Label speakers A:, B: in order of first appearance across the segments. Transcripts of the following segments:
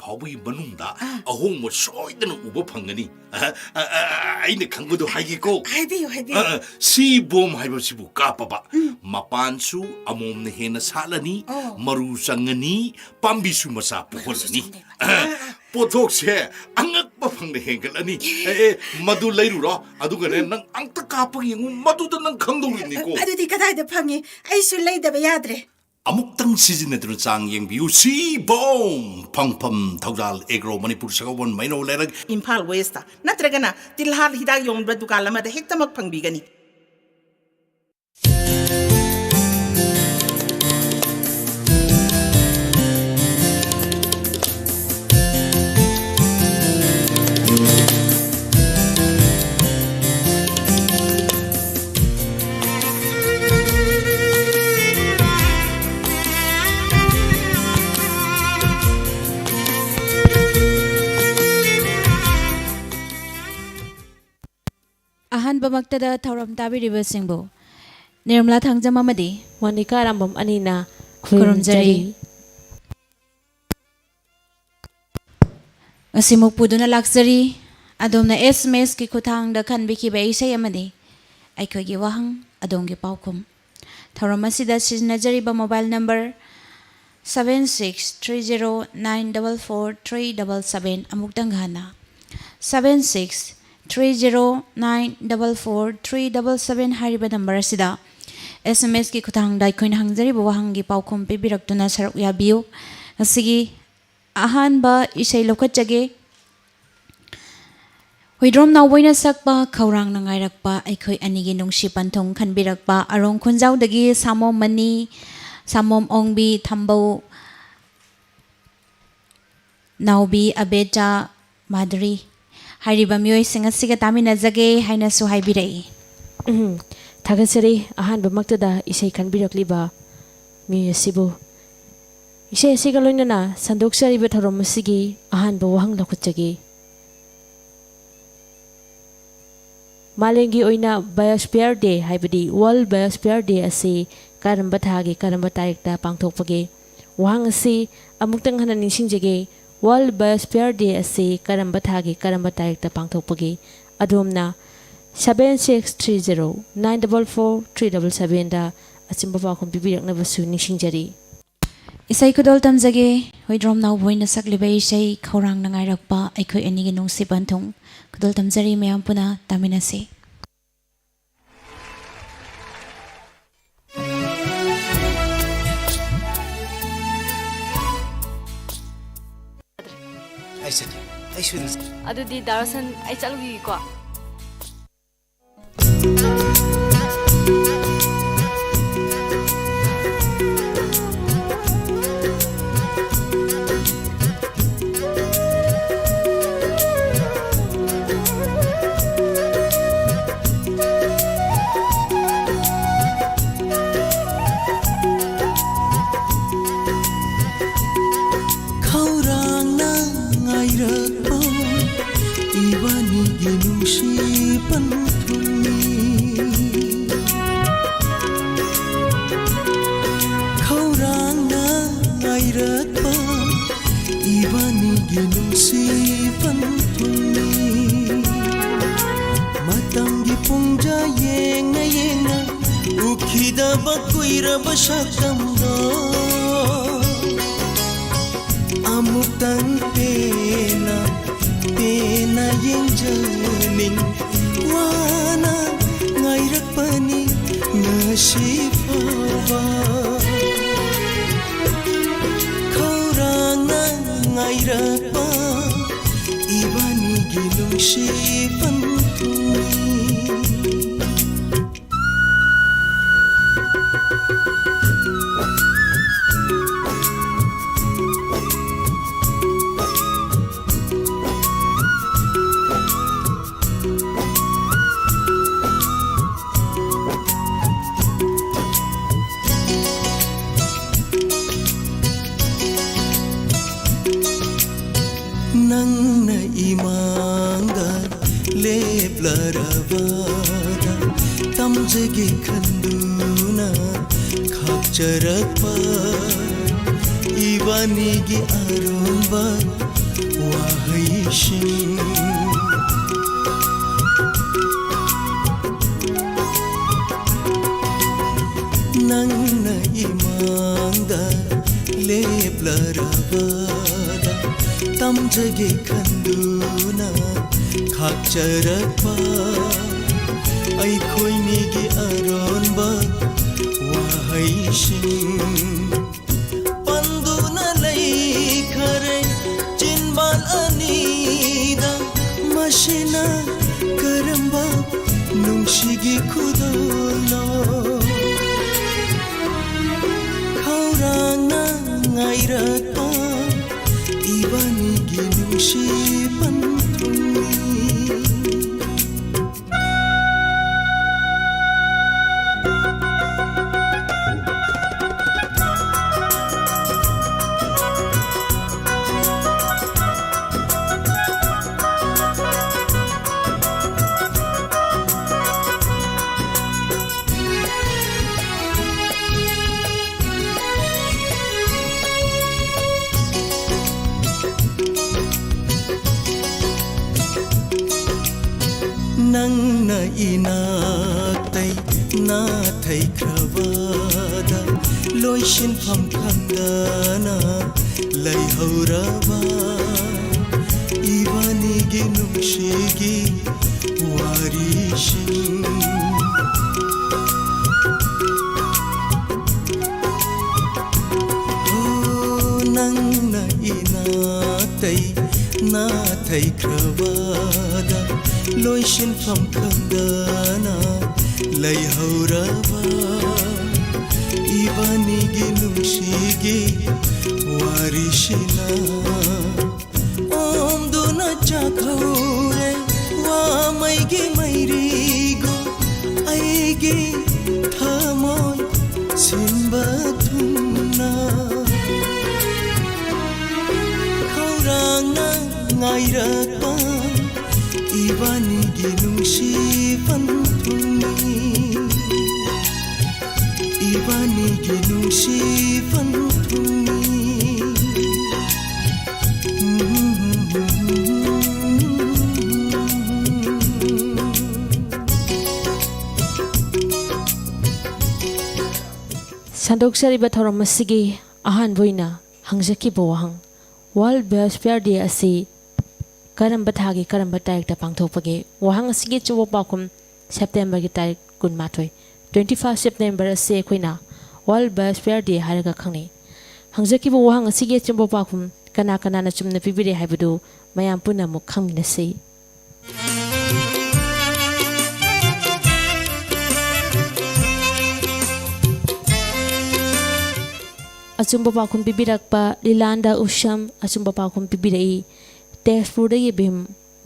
A: ꯐꯥꯎꯕꯒꯤ ꯃꯅꯨꯡꯗ ꯑꯍꯣꯡꯕ ꯁꯣꯏꯗꯅ ꯎꯕ ꯐꯪꯒꯅꯤ ꯑꯩꯅ ꯈꯪꯕꯗꯣ ꯍꯥꯏꯒꯦꯀꯣ
B: ꯍꯥꯏꯕꯤꯌꯨ ꯍꯥꯏꯕꯤꯌꯨ
A: ꯁꯤ ꯕꯣꯝ ꯍꯥꯏꯕꯁꯤꯕꯨ ꯀꯥꯞꯄꯕ ꯃꯄꯥꯟꯁꯨ ꯑꯃꯣꯝꯅ ꯍꯦꯟꯅ ꯁꯥꯠꯂꯅꯤ ꯃꯔꯨ ꯆꯪꯉꯅꯤ ꯄꯥꯝꯕꯤꯁꯨ ꯃꯆꯥ ꯄꯣꯛꯍꯜꯂꯅꯤ ꯄꯣꯠꯊꯣꯛꯁꯦ ꯑꯉꯛꯄ ꯐꯪꯅ ꯍꯦꯟꯒꯠꯂꯅꯤ ꯃꯗꯨ ꯂꯩꯔꯨꯔꯣ ꯑꯗꯨꯒꯅꯦ ꯅꯪ ꯑꯝꯇ ꯀꯥꯞꯄꯒ ꯌꯦꯡꯉꯨ ꯃꯗꯨꯗ ꯅꯪ ꯈꯪꯗꯧꯔꯤꯕꯅꯤꯀꯣ
B: ꯑꯗꯨꯗꯤ ꯀꯗꯥꯏꯗ ꯐꯪꯉꯤ ꯑꯩꯁꯨ ꯂꯩꯗꯕ ꯌꯥꯗ꯭ꯔꯦ
A: ꯑꯃꯨꯛꯇꯪ ꯁꯤꯖꯤꯟꯅꯗꯨꯅ ꯆꯥꯡ ꯌꯦꯡꯕꯤꯌꯨ ꯁꯤ ꯕꯣꯝ ꯐꯪꯐꯝ ꯊꯧꯖꯥꯜ ꯑꯦꯒ꯭ꯔꯣ ꯃꯅꯤꯄꯨꯔ ꯁꯒꯣꯜꯕꯟ ꯃꯩꯅꯧ ꯂꯩꯔꯛ
C: ꯏꯝꯐꯥꯜ ꯋꯦꯁꯇ ꯅꯠꯇ꯭ꯔꯒꯅ ꯇꯤꯜꯍꯥꯠ ꯍꯤꯗꯥꯛ ꯌꯣꯟꯕ ꯗꯨꯀꯥꯟ ꯑꯃꯗ ꯍꯦꯛꯇꯃꯛ ꯐꯪꯕꯤꯒꯅꯤ
D: ꯑꯍꯥꯟꯕꯃꯛꯇꯗ ꯊꯧꯔꯝ ꯇꯥꯕꯤꯔꯤꯕꯁꯤꯡꯕꯨ ꯅꯤꯔꯃꯂꯥ ꯊꯥꯡꯖꯝ ꯑꯃꯗꯤ
E: ꯃꯣꯅꯤꯀꯥ ꯔꯥꯝꯕꯝ ꯑꯅꯤꯅ
D: ꯈꯨꯔꯨꯝꯖꯔꯤ ꯉꯁꯤꯃꯨꯛ ꯄꯨꯗꯨꯅ ꯂꯥꯛꯆꯔꯤ ꯑꯗꯣꯝꯅ SMS ꯀꯤ ꯈꯨꯠꯊꯥꯡꯗ ꯈꯟꯕꯤꯈꯤꯕ ꯏꯁꯩ ꯑꯃꯗꯤ ꯑꯩꯈꯣꯏꯒꯤ ꯋꯥꯍꯪ ꯑꯗꯣꯝꯒꯤ ꯄꯥꯎꯈꯨꯝ ꯊꯧꯔꯝ ꯑꯁꯤꯗ ꯁꯤꯖꯤꯟꯅꯖꯔꯤꯕ ꯃꯣꯕꯥꯏꯜ ꯅꯝꯕꯔ 7630944377 ꯑꯃꯨꯛꯇꯪ ꯍꯟꯅ 7630944377 ꯍꯥꯏꯔꯤꯕ ꯅꯝꯕꯔ ꯑꯁꯤꯗ SMS ꯀꯤ ꯈꯨꯠꯊꯥꯡꯗ ꯑꯩꯈꯣꯏꯅ ꯍꯪꯖꯔꯤꯕ ꯋꯥꯍꯪꯒꯤ ꯄꯥꯎꯈꯨꯝ ꯄꯤꯕꯤꯔꯛꯇꯨꯅ ꯁꯔꯨꯛ ꯌꯥꯕꯤꯌꯨ ꯉꯁꯤꯒꯤ ꯑꯍꯥꯟꯕ ꯏꯁꯩ ꯂꯧꯈꯠꯆꯒꯦ ꯍꯨꯏꯗ꯭ꯔꯣꯝ ꯅꯥꯎꯕꯣꯏꯅ ꯁꯛꯄ ꯈꯧꯔꯥꯡꯅ ꯉꯥꯏꯔꯛꯄ ꯑꯩꯈꯣꯏ ꯑꯅꯤꯒꯤ ꯅꯨꯡꯁꯤ ꯄꯟꯊꯨꯡ ꯈꯟꯕꯤꯔꯛꯄ ꯑꯔꯣꯡ ꯈꯨꯟꯖꯥꯎꯗꯒꯤ ꯁꯥꯃꯣꯝ ꯃꯅꯤ ꯁꯥꯃꯣꯝ ꯑꯣꯡꯕꯤ ꯊꯝꯕꯧ ꯅꯥꯎꯕꯤ ꯑꯕꯦꯆꯥ ꯃꯥꯙꯨꯔꯤ ꯍꯥꯏꯔꯤꯕ ꯃꯤꯑꯣꯏꯁꯤꯡ ꯑꯁꯤꯒ ꯇꯥꯃꯤꯟꯅꯖꯒꯦ ꯍꯥꯏꯅꯁꯨ ꯍꯥꯏꯕꯤꯔꯛꯏ
E: ꯊꯥꯒꯠꯆꯔꯤ ꯑꯍꯥꯟꯕꯃꯛꯇꯗ ꯏꯁꯩ ꯈꯟꯕꯤꯔꯛꯂꯤꯕ ꯃꯤꯑꯣꯏ ꯑꯁꯤꯕꯨ ꯏꯁꯩ ꯑꯁꯤꯒ ꯂꯣꯏꯅꯅ ꯁꯟꯗꯣꯛꯆꯔꯤꯕ ꯊꯧꯔꯝ ꯑꯁꯤꯒꯤ ꯑꯍꯥꯟꯕ ꯋꯥꯍꯪ ꯂꯧꯈꯠꯆꯒꯦ मालेंगी ओइना बायोस्फीयर डे हाइबदी वर्ल्ड बायोस्फीयर डे असी करंबा थागी करंबा तारीखता पांगथोकपगे वहां असी अमुक्तंग हना निसिंजगे वर्ल्ड बायोस्फीयर डे असी करंबा थागी करंबा तारीखता पांगथोकपगे अदोमना 7630944377 दा अचिंबा पाखुम बिबिरकनबसु निसिंजरी
D: इसाई खुदोल तमजगे होइद्रोम नाउबोइना सकलिबा इसाई खौरांग नंगाइरकपा अखोय अनिगी नुंसि पन्थुंग खुदोल तमजरी मयाम पुना तामिनसे
E: अदुदी दारसन आई चलुगी को
F: Ibani gi arumba ꯋꯥꯍꯩꯁꯤꯡ ꯅꯪꯅ 이망ꯗ ꯂꯦꯞꯂꯔꯕꯗ ꯇꯝꯖꯒꯦ ꯈꯟꯗꯨꯅ ꯈꯥꯛꯆꯔꯛꯄ ꯑꯩꯈꯣꯏꯅꯤꯒꯤ ꯑꯔꯣꯟꯕ ꯋꯥꯍꯩꯁꯤꯡ ꯄꯟꯗꯨꯅ ꯂꯩꯈꯔꯦ ꯆꯤꯟꯕꯥꯜ ꯑꯅꯤꯗ ꯃꯁꯤꯅ ꯀꯔꯝꯕ ꯅꯨꯡꯁꯤꯒꯤ ꯈꯨꯗꯣꯜꯅꯣ ꯈꯧꯔꯥꯡꯅ ꯉꯥꯏꯔꯛꯄ 이반이기 눈시반 통이 ꯅꯪꯅ 이나ꯛꯇꯩ 나태ꯈ꯭ꯔꯕꯗ ꯂꯣꯏꯁꯤꯟꯐꯝ ꯈꯪꯗꯅ ꯂꯩꯍꯧꯔꯕ 이반이기 ꯅꯨꯡꯁꯤꯒꯤ ꯋꯥꯔꯤꯁꯤꯡ ꯅꯪꯅ 이나ꯛꯇꯩ 나태ꯈ꯭ꯔꯕꯗ ꯂꯣꯏꯁꯤꯟꯐꯝ ꯈꯪꯗꯅ ꯂꯩꯍꯧꯔꯕ 이반이기 ꯅꯨꯡꯁꯤꯒꯤ ꯋꯥꯔꯤꯁꯤꯅ ꯑꯣꯝꯗꯨꯅ ꯆꯥꯛꯍꯧꯔꯦ ꯋꯥꯃꯩꯒꯤ ꯃꯩꯔꯤꯒꯣ ꯑꯩꯒꯤ ꯊꯃꯣꯏ ꯁꯤꯟꯕ ꯊꯨꯡꯅ ꯈꯧꯔꯥꯡꯅ ꯉꯥꯏꯔꯛꯄ 이반이기 눈시반 통이 이반이기 눈시반 통이
E: ꯁꯟꯗꯣꯛꯆꯔꯤꯕ ꯊꯧꯔꯝ ꯑꯁꯤꯒꯤ ꯑꯍꯥꯟꯕ ꯑꯣꯏꯅ ꯍꯪꯖꯈꯤꯕ ꯋꯥꯍꯪ ꯋꯥꯔꯜꯗ ꯕꯥꯏꯑꯣꯁꯐꯤꯌꯔ ꯗꯦ ꯑꯁꯤ ꯀꯔꯝꯕ ꯊꯥꯒꯤ ꯀꯔꯝꯕ ꯇꯥरीखꯇ ꯄꯥꯡꯊꯣꯛꯄꯒꯦ ꯋꯥꯍꯪ ꯑꯁꯤꯒꯤ ꯑꯆꯨꯝꯕ ꯄꯥꯎꯈꯨꯝ ꯁꯦꯞꯇꯦꯝꯕꯔꯒꯤ ꯇꯥरीख 12 25 ꯁꯦꯞꯇꯦꯝꯕꯔ ꯑꯁꯤ ꯑꯩꯈꯣꯏꯅ ꯋꯥꯔꯜꯗ ꯕꯥꯏꯑꯣꯁꯐꯤꯌꯔ ꯗꯦ ꯍꯥꯏꯔꯒ ꯈꯪꯅꯩ ꯍꯪꯖꯈꯤꯕ ꯋꯥꯍꯪ ꯑꯁꯤꯒꯤ ꯑꯆꯨꯝꯕ ꯄꯥꯎꯈꯨꯝ ꯀꯅꯥ ꯀꯅꯥꯅ ꯆꯨꯝꯅ ꯄꯤꯕꯤꯔꯦ ꯍꯥꯏꯕꯗꯨ ꯃꯌꯥꯝ ꯄꯨꯟꯅ ꯑꯃꯨꯛ ꯈꯪꯃꯤꯟꯅꯁꯤ ꯑꯆꯨꯝꯕ ꯄꯥꯎꯈꯨꯝ ꯄꯤꯕꯤꯔꯛꯄ ꯂꯤꯂꯥꯟꯗ ꯎꯁꯝ ꯑꯆꯨꯝꯕ ꯄꯥꯎꯈꯨꯝ ꯄꯤꯕꯤꯔꯛꯏ ꯇꯦꯖꯄꯨꯔꯗꯒꯤ ꯚꯤꯝ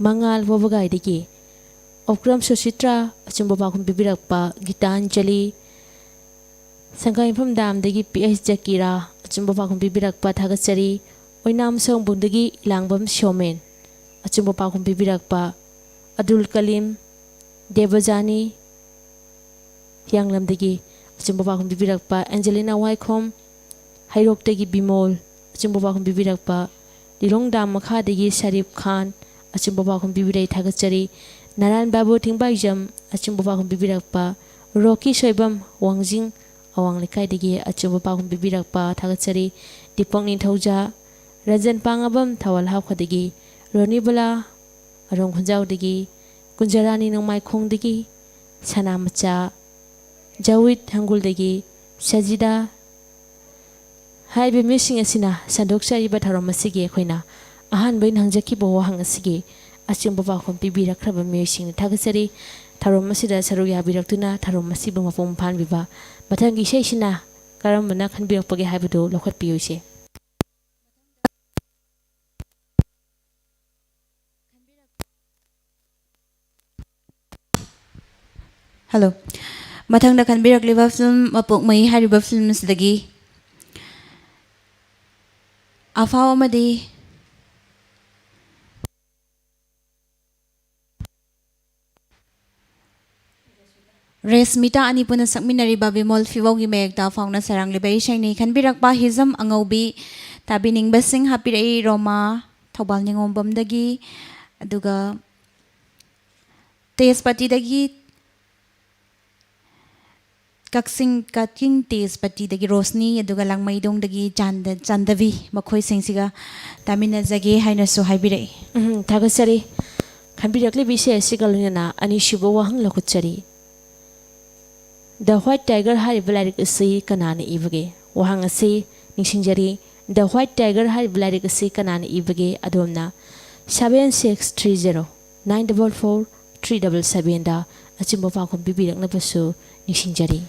E: ꯃꯉꯥꯜ ꯋꯥꯕꯒꯥꯏꯗꯒꯤ ꯑꯣꯀ꯭ꯔꯝ ꯁꯨꯁꯤꯇ꯭ꯔꯥ ꯑꯆꯨꯝꯕ ꯄꯥꯎꯈꯨꯝ ꯄꯤꯕꯤꯔꯛꯄ ꯒꯤꯇꯥꯟꯖꯂꯤ ꯁꯪꯒꯥꯏꯌꯨꯝꯐꯝ ꯗꯥꯝꯗꯒꯤ PH ꯖꯀꯤꯔꯥ ꯑꯆꯨꯝꯕ ꯄꯥꯎꯈꯨꯝ ꯄꯤꯕꯤꯔꯛꯄ ꯊꯥꯒꯠꯆꯔꯤ ꯑꯣꯏꯅꯥꯝ ꯁꯣꯡꯕꯨꯡꯗꯒꯤ ꯏꯂꯥꯡꯕꯝ ꯁꯣꯃꯦꯟ ꯑꯆꯨꯝꯕ ꯄꯥꯎꯈꯨꯝ ꯄꯤꯕꯤꯔꯛꯄ ꯑꯗꯨꯜ ꯀꯂꯤꯝ ꯗꯦꯕꯖꯥꯅꯤ ꯍꯤꯌꯥꯡꯂꯝꯗꯒꯤ ꯑꯆꯨꯝꯕ ꯄꯥꯎꯈꯨꯝ ꯄꯤꯕꯤꯔꯛꯄ ꯑꯦꯟꯖꯦꯂꯤꯅꯥ ꯋꯥꯏꯈꯣꯝ ꯍꯩꯔꯣꯛꯇꯒꯤ ꯕꯤꯃꯣꯜ ꯑꯆꯨꯝꯕ ꯄꯥꯎꯈꯨꯝ ꯄꯤꯕꯤꯔꯛꯄ ꯂꯤꯂꯣꯡꯗꯥꯝ ꯃꯈꯥꯗꯒꯤ ꯁꯔꯤꯐ ꯈꯥꯟ ꯑꯆꯨꯝꯕ ꯄꯥꯎꯈꯨꯝ ꯄꯤꯕꯤꯔꯛꯏ ꯊꯥꯒꯠꯆꯔꯤ ꯅꯥꯔꯥꯌꯟ ꯕꯥꯕꯨ ꯊꯤꯡꯕꯥꯏꯖꯝ ꯑꯆꯨꯝꯕ ꯄꯥꯎꯈꯨꯝ ꯄꯤꯕꯤꯔꯛꯄ ꯔꯣꯀꯤ ꯁꯣꯏꯕꯝ ꯋꯥꯡꯖꯤꯡ ꯑꯋꯥꯡ ꯂꯩꯀꯥꯏꯗꯒꯤ ꯑꯆꯨꯝꯕ ꯄꯥꯎꯈꯨꯝ ꯄꯤꯕꯤꯔꯛꯄ ꯊꯥꯒꯠꯆꯔꯤ ꯗꯤꯄꯛ ꯅꯤꯡꯊꯧꯖꯥ ꯔꯟꯖꯟ ꯄꯥꯡꯉꯕꯝ ꯊꯋꯥꯜ ꯍꯥꯎꯈꯗꯒꯤ ꯔꯣꯅꯤꯕꯂꯥ ꯑꯔꯣꯡ ꯈꯨꯟꯖꯥꯎꯗꯒꯤ ꯀꯨꯟꯖꯔꯥꯅꯤ ꯅꯣꯡꯃꯥꯏꯈꯣꯡꯗꯒꯤ ꯁꯅꯥꯃꯆꯥ ꯖꯋꯤꯠ ꯍꯪꯒꯨꯜꯗꯒꯤ ꯁꯖꯤꯗꯥ ꯍꯥꯏꯔꯤꯕ ꯃꯤꯁꯤꯡ ꯑꯁꯤꯅ ꯁꯟꯗꯣꯛꯆꯔꯤꯕ ꯊꯧꯔꯝ ꯑꯁꯤꯒꯤ ꯑꯩꯈꯣꯏꯅ ꯑꯍꯥꯟꯕ ꯑꯣꯏꯅ ꯍꯪꯖꯈꯤꯕ ꯋꯥꯍꯪ ꯑꯁꯤꯒꯤ ꯑꯆꯨꯝꯕ ꯄꯥꯎꯈꯨꯝ ꯄꯤꯕꯤꯔꯛꯈ꯭ꯔꯕ ꯃꯤꯑꯣꯏꯁꯤꯡꯅ ꯊꯥꯒꯠꯆꯔꯤ ꯊꯧꯔꯝ ꯑꯁꯤꯗ ꯁꯔꯨꯛ ꯌꯥꯕꯤꯔꯛꯇꯨꯅ ꯊꯧꯔꯝ ꯑꯁꯤꯕꯨ ꯃꯄꯨꯡ ꯐꯥꯍꯟꯕꯤꯕ ꯃꯊꯪꯒꯤ ꯏꯁꯩꯁꯤꯅ ꯀꯔꯝꯕꯅ ꯈꯟꯕꯤꯔꯛꯄꯒꯦ ꯍꯥꯏꯕꯗꯨ ꯂꯧꯈꯠꯄꯤꯌꯨ ꯏꯆꯦ
D: ꯍꯜꯂꯣ ꯃꯊꯪꯗ ꯈꯟꯕꯤꯔꯛꯂꯤꯕ ꯐꯤल्म ꯃꯄꯣꯛꯃꯩ ꯍꯥꯏꯔꯤꯕ ꯐꯤल्म ꯑꯁꯤꯗꯒꯤ ꯑꯐꯥꯎ ꯑꯃꯗꯤ ꯔꯦꯁꯃꯤꯇꯥ ꯑꯅꯤ ꯄꯨꯟꯅ ꯁꯛꯃꯤꯟꯅꯔꯤꯕ ꯕꯤꯃꯣꯜ ꯐꯤꯕꯧꯒꯤ ꯃꯌꯦꯛꯇ ꯐꯥꯎꯅ ꯁꯩꯔꯥꯡꯂꯤꯕ ꯏꯁꯩꯅꯤ ꯈꯟꯕꯤꯔꯛꯄ Hijam ꯑꯉꯧꯕꯤ ꯇꯥꯕꯤꯅꯤꯡꯕꯁꯤꯡ ꯍꯥꯞꯄꯤꯔꯛꯏ ꯔꯣꯃꯥ Thobal Ningombamdagi aduga Tezpatidagi Kaking Tezpatidagi Rosni aduga Langmaidongdagi Chandavi Makhoi Singsiga Taminazage Hainasu Haibire.
E: Tagasari Kambirakli Bisha Sigaluna Anishuba Wahang Lokuchari. The White Tiger Hari Vladik Sea Kanani Ivage, Wahanga Sea, Nishinjari, The White Tiger Hari Vladik Sea Kanani Ivage, Adomna, 7630 944 377 da Achimbo Falcon Bibirak Napasu, Nishinjari.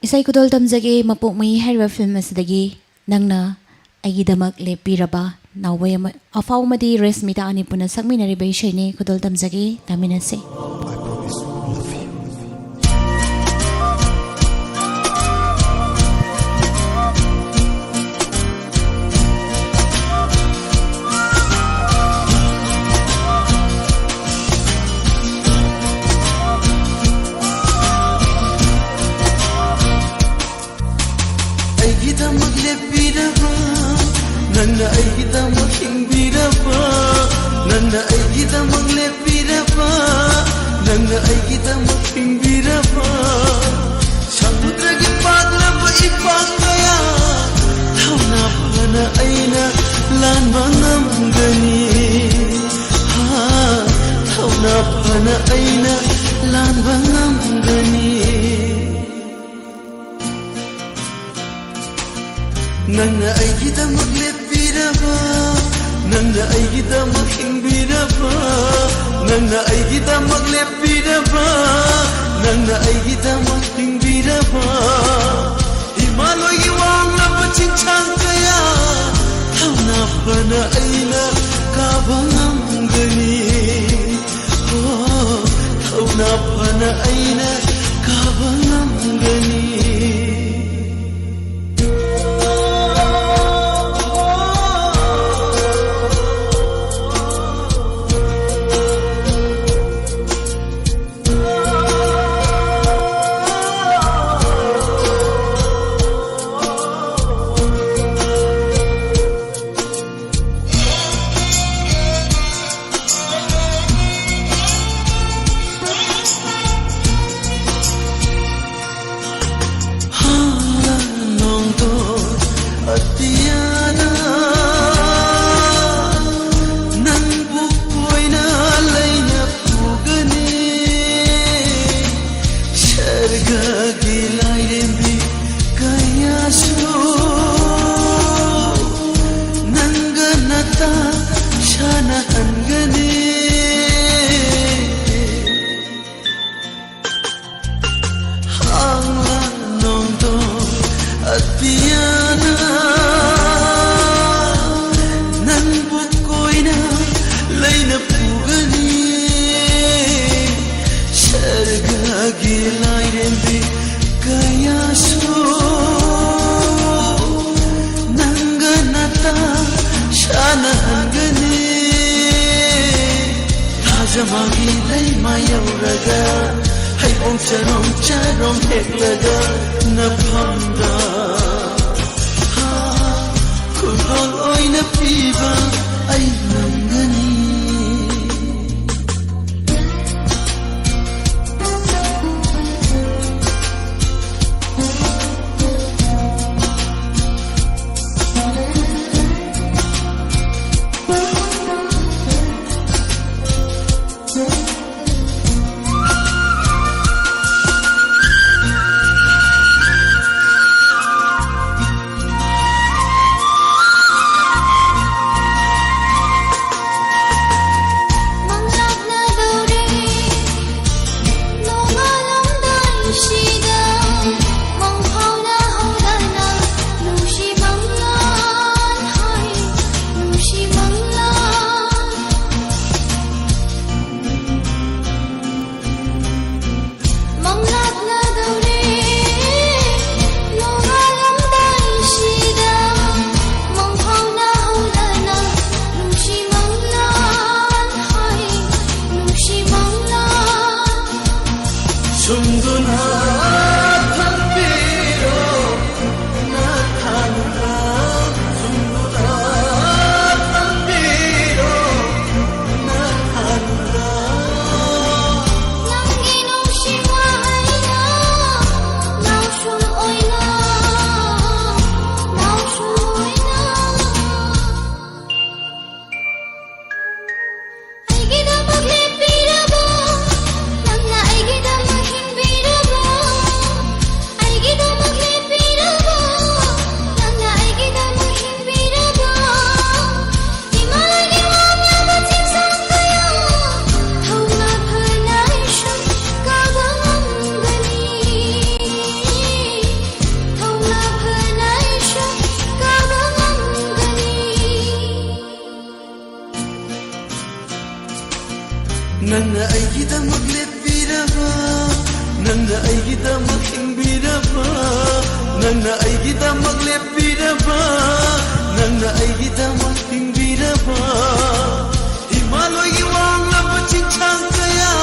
D: Isai kudol tamzage mapuk mai harba film asidagi nangna aigidamak lepiraba naway afaw madi resmita ani puna sakminari bai shaini kudol tamzage taminase.
F: Nanda aigida makingbirapa Nanda aigida maglepirapa Nanda aigida makingbirapa Samudragi paglaba ipangaya Thauna phana aina lanba ngamgani Thauna phana aina lanba ngamgani Nanda aigida maglepirapa Nanda aigida makingbirapa Nanda aigida maglepirapa Nanda aigida makingbirapa Himaloy giwang na pachinchang kaya Thauna phana aina kabangam gani Thauna phana aina kabangam gani Jamagi lay mayauraga hay ong charong heklaga na phamda kudol oy na piba ay nangani Nangna aigidamag leppiraba Nangna aigidamag himbiraba Nangna aigidamag leppiraba Nangna aigidamag himbiraba Himaloy iwanglaba chincang kaya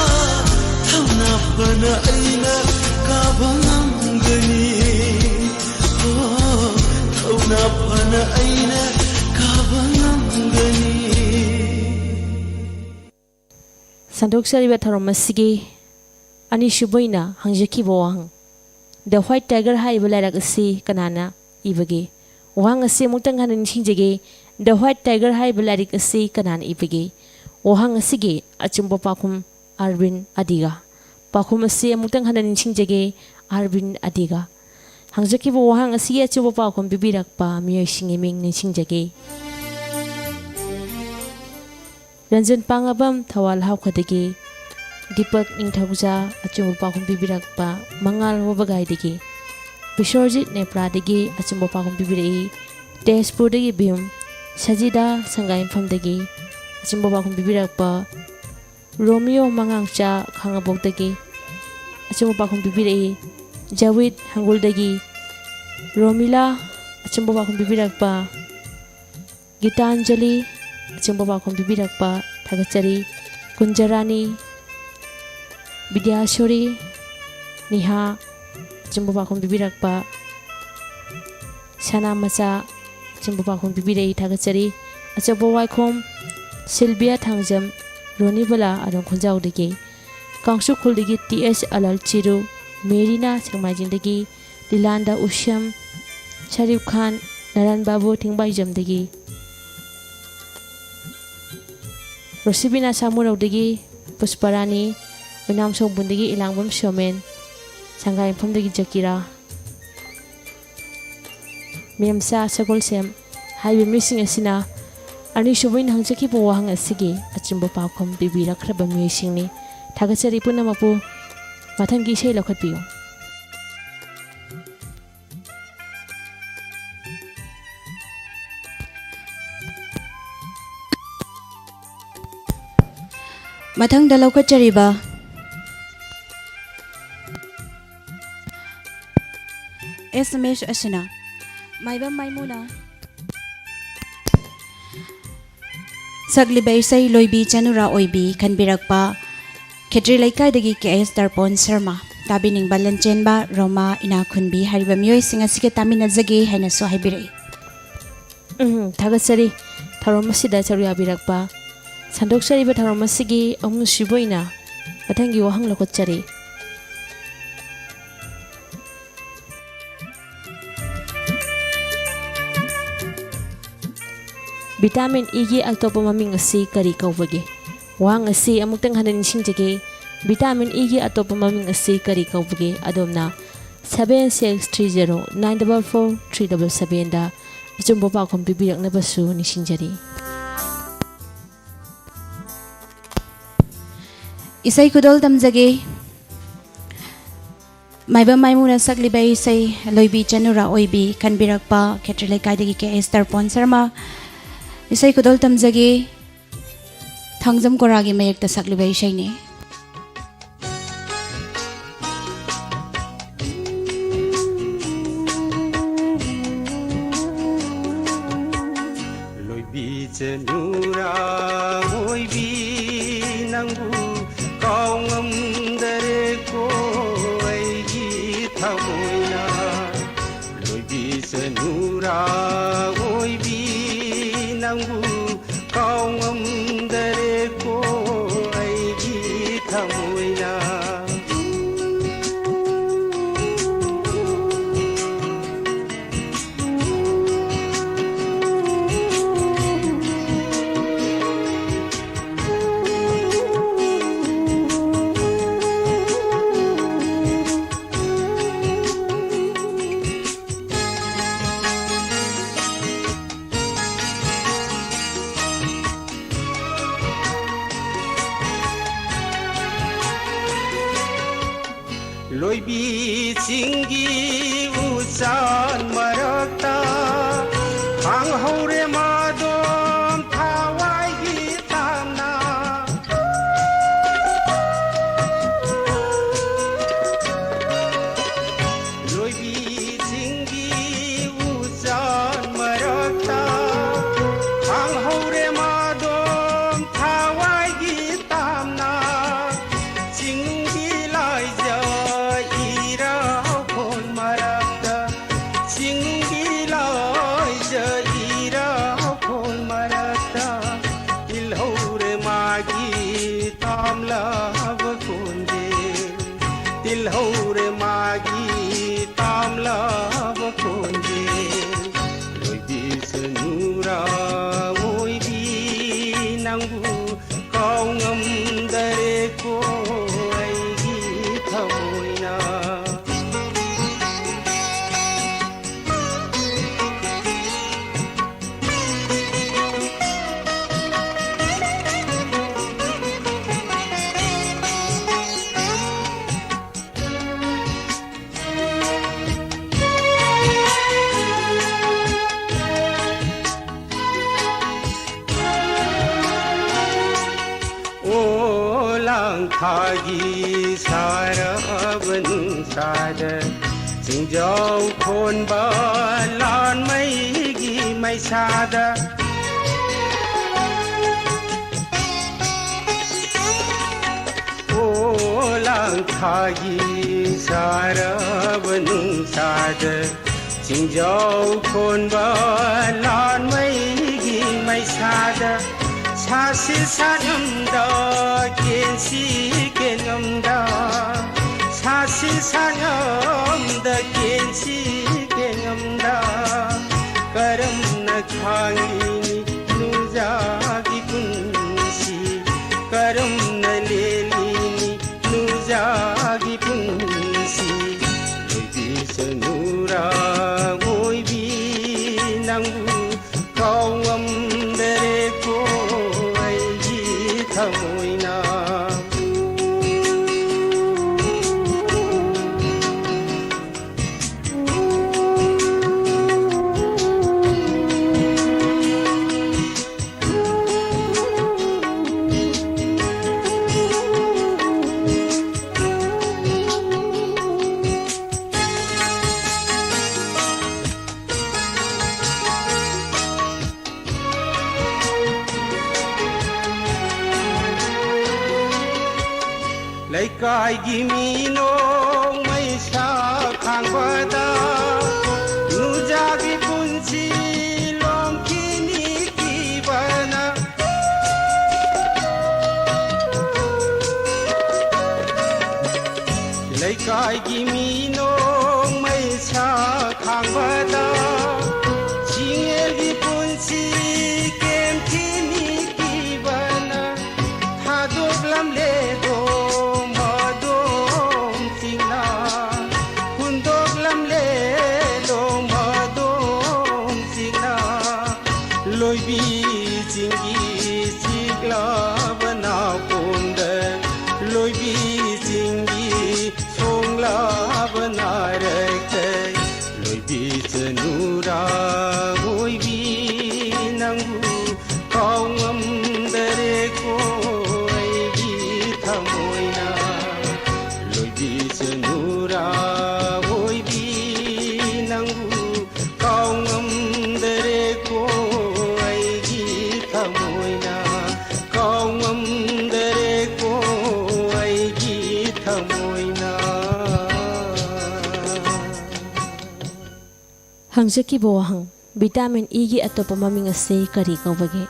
F: Thauna phana aina kabangamgani Oh Thauna phana aina kabangamgani
E: Sandokshariba Tharomasigi Ani Shuboina Hangjaki Boang The White Tiger High Balarak Si Kanana Ibagi Wang Si Mutang Hanan Shinjagi The White Tiger High Balarik Si Kanan Ibagi Wang Sige Achumbo Pakum Arvin Adiga Pakum Si Mutang Hanan Shinjagi Arvin Adiga Hangjaki Wang Si Achumbo Pakum Bibirak Pa Mio Shingiming Nishinjagi Ranjan Pangabam Thawal Haukadagi Deepak Ningthauja Achumbo Pakum Bibirakpa Mangal Wabagai Bishorjit Nepradagi Achumbo Pakum Bibirai Tezpurdagi Bhim Sajida Sangai Famdagi Achumbo Pakum Bibirakpa Romeo Mangangcha Khangabokdagi Achumbo Pakum Bibirai Jawid Hanguldagi Romila Achumbo Pakum Bibirakpa Gitanjali Achumbo Pakum Bibirakpa Thagachari Kunjarani Vidyashori Niha Achumbo Pakum Bibirakpa Sana Macha Achumbo Pakum Bibirai Thagachari Achumbo Waikhom Silvia Thangjam Ronibala Adong Khunjaudagi Kangsu Khuldagi T.S. Alal Chiru Merina Sangmajindagi Dilanda Usham Sharif Khan Naran Babu Thingbaijamdagi Rosibina Samuraudagi Pusparani Unam Songbundagi Ilangbam Shomen Sangai Famdagi Jakira Miyamsa Sagol Sem Haibi Missing Asina Ani Shubuin Hangjaki Wahang Asigi Achumbo Pakum Bibira Kraba Missingni Thagachari Punamapu Mathangi Shei Lokhatpiyo
D: Mathangda Lokachariba SMS Asina Maiba Maimuna Saglibay Say Loibi Chanura Oibi Kanbirakpa Kedri Laikadagi KS Darpon Sharma Tabining Balanchenba Roma Inakunbi Hariba Myoy Singasike Tamina Zagi Hainaso Hibiri
E: Thagachari Tharomasida Charuya Birakpa Sandokshariba Tharomasigi Amu Shiboina Mathangi Wahang Lokachari Vitamin E gi altopa maming asi kari kaubagi Wahang asi amuktang hanan singjagi Vitamin E gi altopa maming asi kari kaubagi Adomna 7630 944 377 da Achumbo Pakum Bibirak na basu ni singjari
D: Isay Kudol Tamjagi Maiba Maimuna Saglibay Say Loibi Chanura Oibi Kanbirakpa Kedri Laikadagi KS Darpon Sharma Isay Kudol Tamjagi Thangjam Koragi Mayekta Saglibay Shayni
G: Loibi Chanura Oibi Nangu Kaungam Dare Ko Aigi Thamoina Loibi Chanura Oibi Nangu Kaungam Dare Ko Aigi Thamoina Loibi Chingi Usan Marakta Hang Hore Madom Thawai Gitamna ꯅꯪꯕꯨ ꯀꯥꯎ ꯉꯝꯗꯔꯦꯀꯣ ꯑꯩꯒꯤ ꯊꯃꯣꯏꯅ ꯊꯥꯒꯤ ꯁꯥꯔꯕ ꯅꯨꯡꯁꯥꯗ ꯆꯤꯡꯖꯥꯎ ꯈꯣꯟꯕ ꯂꯥꯟꯃꯩꯒꯤ ꯃꯩꯁꯥꯗ ꯑꯣ ꯂꯥꯡꯊꯥꯒꯤ ꯁꯥꯔꯕ ꯅꯨꯡꯁꯥꯗ ꯆꯤꯡꯖꯥꯎ ꯈꯣꯟꯕ ꯂꯥꯟꯃꯩꯒꯤ ꯃꯩꯁꯥꯗ 사실 사념다 겐시 겐엄다 사실 사념다 겐시 겐엄다 करमना खांगी नुजागी पुंसी करमना लेली नुजागी पुंसी लोई सनुरा मोई भी नंगू कावम दरे को थमोइना ꯂꯩꯀꯥꯏꯒꯤ ꯃꯤꯅꯣꯡ ꯃꯩꯁꯥ ꯈꯥꯡꯕꯗ ꯅꯨꯖꯥꯒꯤ ꯄꯨꯟꯁꯤ ꯂꯣꯝꯈꯤꯅꯤ ꯀꯤꯕꯅ ꯂꯩꯀꯥꯏꯒꯤ ꯃꯤꯅꯣꯡ ꯃꯩꯁꯥ ꯈꯥꯡꯕꯗ ꯆꯤꯡꯌꯦꯜꯒꯤ ꯄꯨꯟꯁꯤ ꯀꯦꯝꯈꯤꯅꯤ ꯀꯤꯕꯅ ꯊꯥꯗꯣꯛꯂꯝꯂꯦꯗꯣ
E: ꯍꯪꯖꯈꯤꯕ ꯋꯥꯍꯪ ꯚꯤꯇꯥꯃꯤꯟ ꯏꯒꯤ ꯑꯇꯣꯞꯄ ꯃꯃꯤꯡ ꯑꯁꯤ ꯀꯔꯤ ꯀꯧꯕꯒꯦ?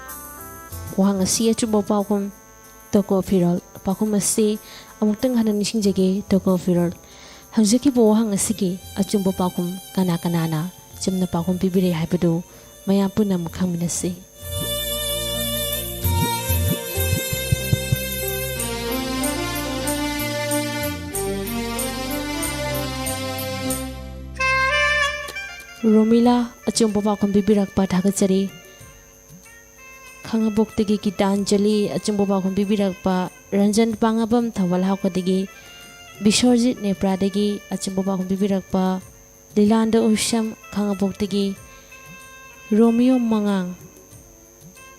E: ꯋꯥꯍꯪ ꯑꯁꯤ ꯑꯆꯨꯝꯕ ꯄꯥꯎꯈꯨꯝ ꯇꯣꯀꯣꯐꯤꯔꯣꯜ꯫ ꯄꯥꯎꯈꯨꯝ ꯑꯁꯤ ꯑꯃꯨꯛꯇꯪ ꯍꯟꯅ ꯅꯤꯡꯁꯤꯡꯖꯒꯦ ꯇꯣꯀꯣꯐꯤꯔꯣꯜ꯫ ꯍꯪꯖꯈꯤꯕ ꯋꯥꯍꯪ ꯑꯁꯤꯒꯤ ꯑꯆꯨꯝꯕ ꯄꯥꯎꯈꯨꯝ ꯀꯅꯥꯅ ꯆꯨꯝꯅ ꯄꯥꯎꯈꯨꯝ ꯄꯤꯕꯤꯔꯦ ꯍꯥꯏꯕꯗꯨ ꯃꯌꯥꯝ ꯄꯨꯟꯅ ꯑꯃꯨꯛ ꯈꯪꯃꯤꯟꯅꯁꯤ꯫ ꯔꯣꯃꯤꯂꯥ ꯑꯆꯨꯝꯕ ꯄꯥꯎꯈꯨꯝ ꯄꯤꯕꯤꯔꯛꯄ ꯊꯥꯒꯠꯆꯔꯤ꯫ ꯈꯥꯡꯉꯕꯣꯛꯇꯒꯤ ꯒꯤꯇꯥꯟꯖꯂꯤ ꯑꯆꯨꯝꯕ ꯄꯥꯎꯈꯨꯝ ꯄꯤꯕꯤꯔꯛꯄ ꯔꯟꯖꯟ ꯄꯥꯡꯉꯕꯝ ꯊꯧꯕꯥꯜ ꯍꯥꯎꯀꯗꯒꯤ ꯕꯤꯁꯣꯔꯖꯤꯠ ꯅꯦꯄ꯭ꯔꯥꯗꯒꯤ ꯑꯆꯨꯝꯕ ꯄꯥꯎꯈꯨꯝ ꯄꯤꯕꯤꯔꯛꯄ ꯂꯤꯂꯥꯟꯗ ꯎꯁꯝ ꯈꯥꯡꯉꯕꯣꯛꯇꯒꯤ ꯔꯣꯃꯤꯌꯣ ꯃꯉꯥꯡ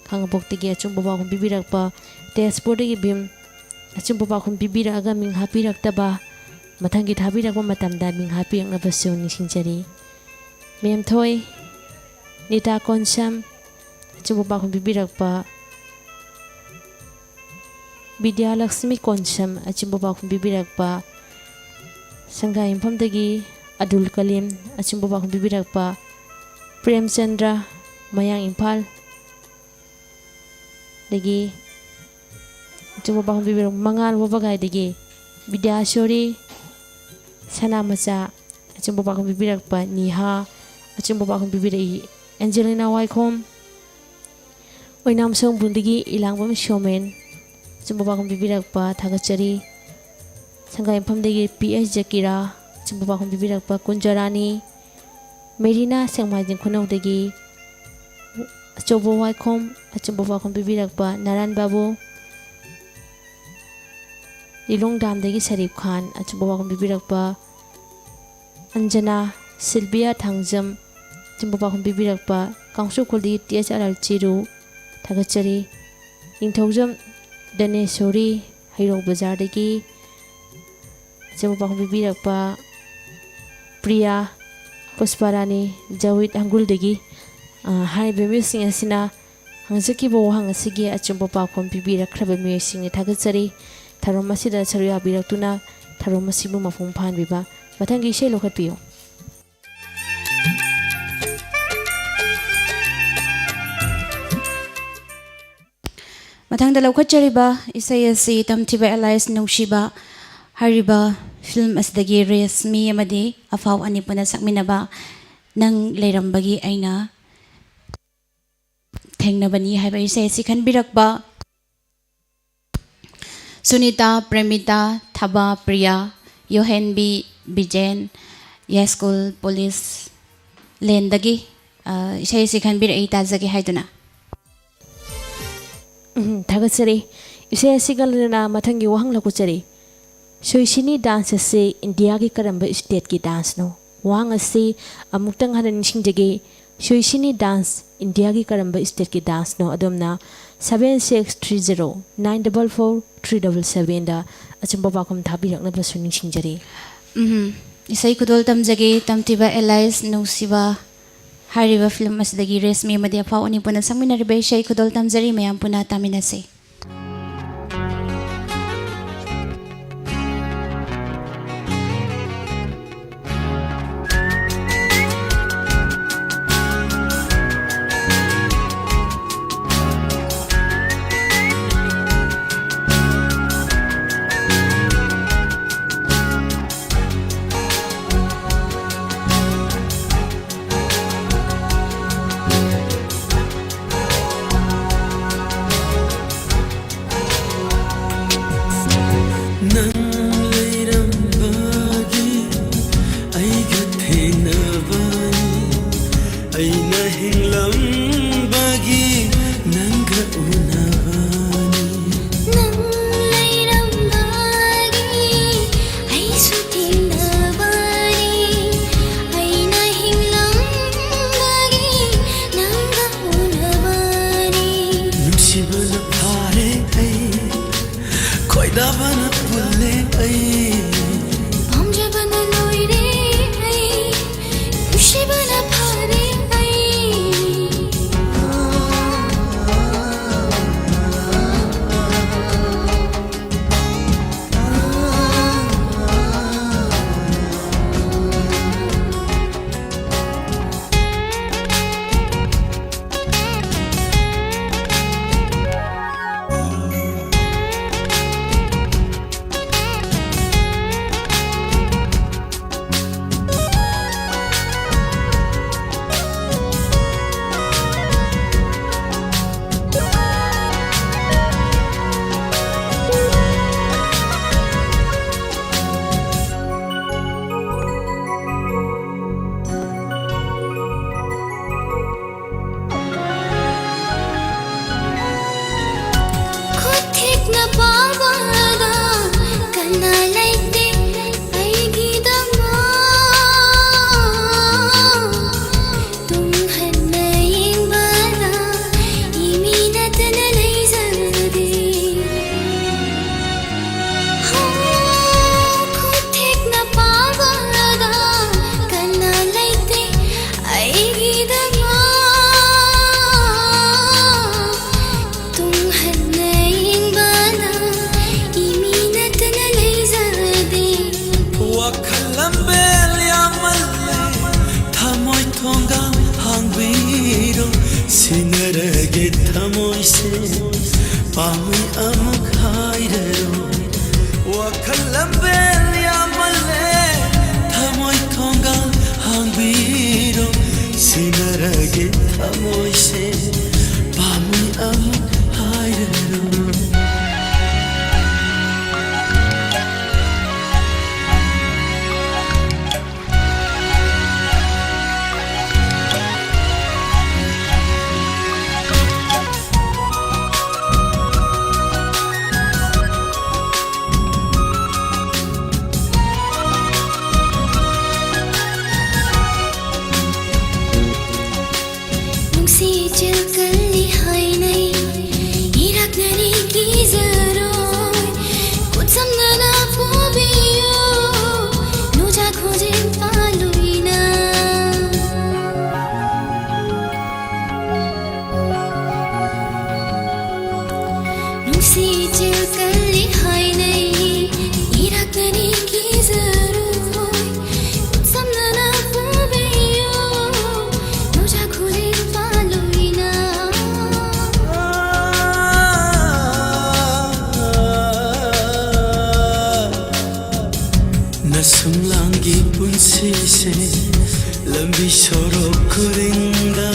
E: ꯈꯥꯡꯉꯕꯣꯛꯇꯒꯤ ꯑꯆꯨꯝꯕ ꯄꯥꯎꯈꯨꯝ ꯄꯤꯕꯤꯔꯛꯄ ꯇꯦꯖꯄꯨꯔꯗꯒꯤ ꯚꯤꯝ ꯑꯆꯨꯝꯕ ꯄꯥꯎꯈꯨꯝ ꯄꯤꯕꯤꯔꯛꯑꯒ ꯃꯤꯡ ꯍꯥꯞꯄꯤꯔꯛꯇꯕ ꯃꯊꯪꯒꯤ ꯊꯥꯕꯤꯔꯛꯄ ꯃꯇꯝꯗ ꯃꯤꯡ ꯍꯥꯞꯄꯤꯔꯛꯅꯕꯁꯨ ꯅꯤꯡꯁꯤꯡꯖꯔꯤ꯫ ꯃꯦꯝꯊꯣꯏ ꯅꯤꯇꯥ ꯀꯣꯟꯁꯝ ꯑꯆꯨꯝꯕ ꯄꯥꯎꯈꯨꯝ ꯄꯤꯕꯤꯔꯛꯄ ꯕꯤꯗ꯭ꯌꯥꯂꯛꯁꯃꯤ ꯀꯣꯟꯁꯝ ꯑꯆꯨꯝꯕ ꯄꯥꯎꯈꯨꯝ ꯄꯤꯕꯤꯔꯛꯄ ꯁꯪꯒꯥꯏꯌꯨꯝꯐꯝꯗꯒꯤ ꯑꯗꯨꯜ ꯀꯂꯤꯝ ꯑꯆꯨꯝꯕ ꯄꯥꯎꯈꯨꯝ ꯄꯤꯕꯤꯔꯛꯄ ꯄ꯭ꯔꯦꯝꯆꯟꯗ꯭ꯔ ꯃꯌꯥꯡ ꯏꯝꯐꯥꯜ ꯗꯒꯤ ꯑꯆꯨꯝꯕ ꯄꯥꯎꯈꯨꯝ ꯄꯤꯕꯤꯔꯛꯄ ꯃꯉꯥꯜ ꯋꯥꯕꯒꯥꯏꯗꯒꯤ ꯕꯤꯗ꯭ꯌꯥꯁꯣꯔꯤ ꯁꯅꯥꯃꯆꯥ ꯑꯆꯨꯝꯕ ꯄꯥꯎꯈꯨꯝ ꯄꯤꯕꯤꯔꯛꯄ ꯅꯤꯍꯥ ꯑꯆꯨꯝꯕ ꯄꯥꯎꯈꯨꯝ ꯄꯤꯕꯤꯔꯛꯏ ꯑꯦꯟꯖꯦꯂꯤꯅꯥ ꯋꯥꯏꯈꯣꯝ Oinamsong bundigi ilangbam shomen chumbabakum bibirakpa thagachari sangai phamdegi PS Jakira chumbabakum bibirakpa Kunjarani Merina Sengmajing Khunawdegi Chobo Waikhom chumbabakum bibirakpa Naran Babu Lilong Damdegi Sarif Khan chumbabakum bibirakpa Anjana Silvia Thangjam chumbabakum bibirakpa Kangsu Khuldi TSR Chiru Thagachari Ingthaujam Danesori Hairok Bazar dagi chumbabakum bibirakpa Priya Pusparani Jawid Angul dagi hai bemi sing asina hangjaki bo hang asigi chumbabakum bibirakraba mi sing thagachari tharom asida charuya biraktuna tharom asibu mafung phan biba mathangi sei lokhatpiyo
D: Mathangda laukhachariba isai asi tamthiba Elias Nushiba hariba film asdagi resmi amadi afaw anipuna sakminaba nang leirambagi aina thengnabani haiba isai asi khanbirakba Sunita Premita Thaba Priya Yohenbi Bijen Yaskul Police Lendagi isai asi khanbirai tajagi haiduna
E: Thagachari isai asigalna mathangi wahang lakuchari Soisini dance se India ki karamba state ki dance no wahang asi amuktang hanan singjage Soisini dance India ki karamba state ki dance no adomna 7630 944 377 da achumbabakum thabirakna basuning singjari
D: isai kudol tamjage tamtiba Elias Nusiba hariba film asdagi resmi amadi afaw anipuna sakminariba isai kudol tamjari mayam puna taminase
F: Sinarage thamoy se pami amuk hairero wakhalam bel yamalle thamoy thonga hangbiro sinarage thamoy se pami amuk
H: नुंसी चिल कली हाय नहीं इराकनी की जरूर समना पुबेयो तुझा खुले पालोइना
F: नसुमलांगी पुंसी से लंबी sorok kurinda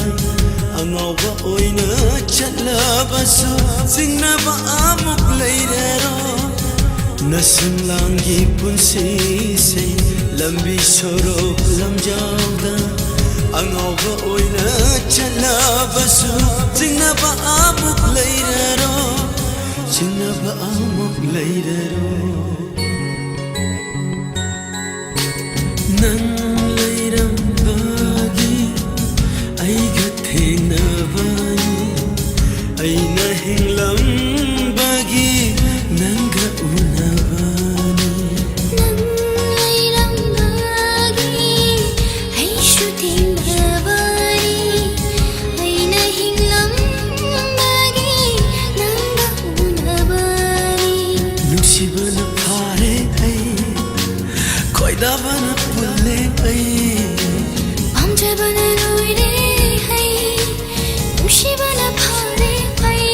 F: angawba oina chatlabasu singnaba amuk leirero nasumlangi punsi se lambi sorok lamjawda angawba oina chatlabasu singnaba amuk leirero singnaba amuk leirero nang leirambagi aiga thenabani aina hinglambagi nanga unabani
H: nang leirambagi ai shooting bhavani aina hinglambagi nanga unabani
F: nuksibana phare ai koidabana pulle ai
H: amjabana loire hai nushibana phare hai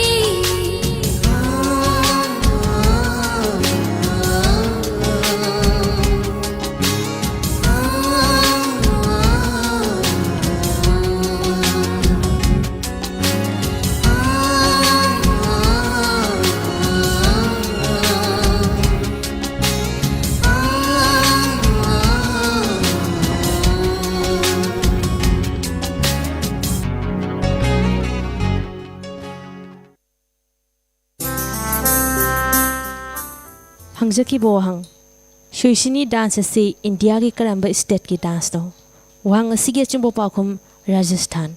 E: हंगजकी बोहंग शुइसिनी dance से India की करंब state की dance नो वहां असिगे चुंबो पाखुम राजस्थान